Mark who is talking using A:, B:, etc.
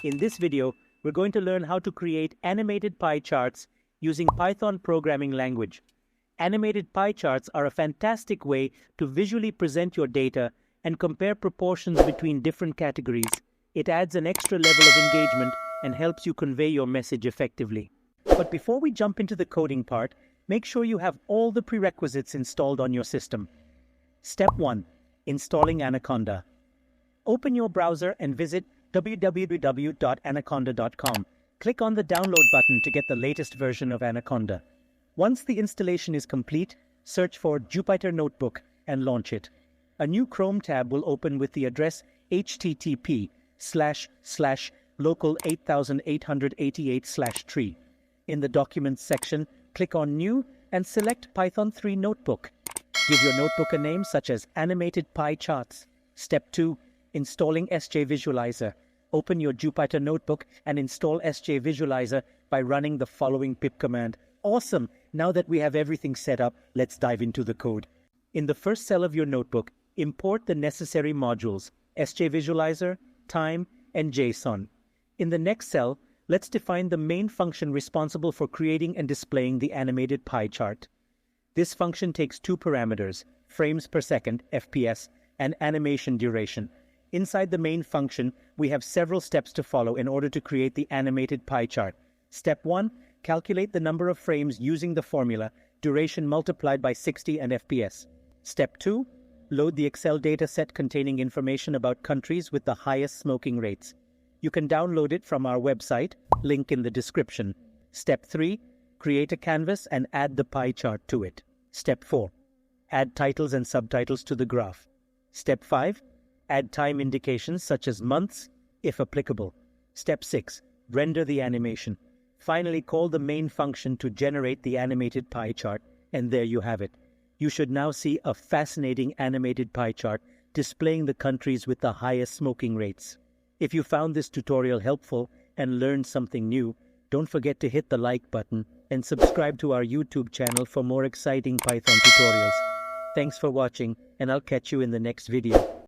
A: In this video, we're going to learn how to create animated pie charts using Python programming language. Animated pie charts are a fantastic way to visually present your data and compare proportions between different categories. It adds an extra level of engagement and helps you convey your message effectively. But before we jump into the coding part, make sure you have all the prerequisites installed on your system. Step 1. Installing Anaconda. Open your browser and visit www.anaconda.com. Click on the download button to get the latest version of Anaconda. Once the installation is complete, search for Jupyter Notebook and launch it. A new Chrome tab will open with the address http://local8888/tree. In the Documents section, click on New and select Python 3 Notebook. Give your notebook a name such as Animated Pie Charts. Step 2. Installing Sjvisualizer. Open your Jupyter Notebook and install Sjvisualizer by running the following pip command. Awesome! Now that we have everything set up, let's dive into the code. In the first cell of your notebook, import the necessary modules, Sjvisualizer, time, and JSON. In the next cell, let's define the main function responsible for creating and displaying the animated pie chart. This function takes two parameters, frames per second, FPS, and animation duration. Inside the main function, we have several steps to follow in order to create the animated pie chart. Step 1. Calculate the number of frames using the formula, duration multiplied by 60 and FPS. Step 2. Load the Excel dataset containing information about countries with the highest smoking rates. You can download it from our website, link in the description. Step 3. Create a canvas and add the pie chart to it. Step 4. Add titles and subtitles to the graph. Step 5. Add time indications such as months, if applicable. Step 6. Render the animation. Finally, call the main function to generate the animated pie chart, and there you have it. You should now see a fascinating animated pie chart displaying the countries with the highest smoking rates. If you found this tutorial helpful and learned something new, don't forget to hit the like button and subscribe to our YouTube channel for more exciting Python tutorials. Thanks for watching, and I'll catch you in the next video.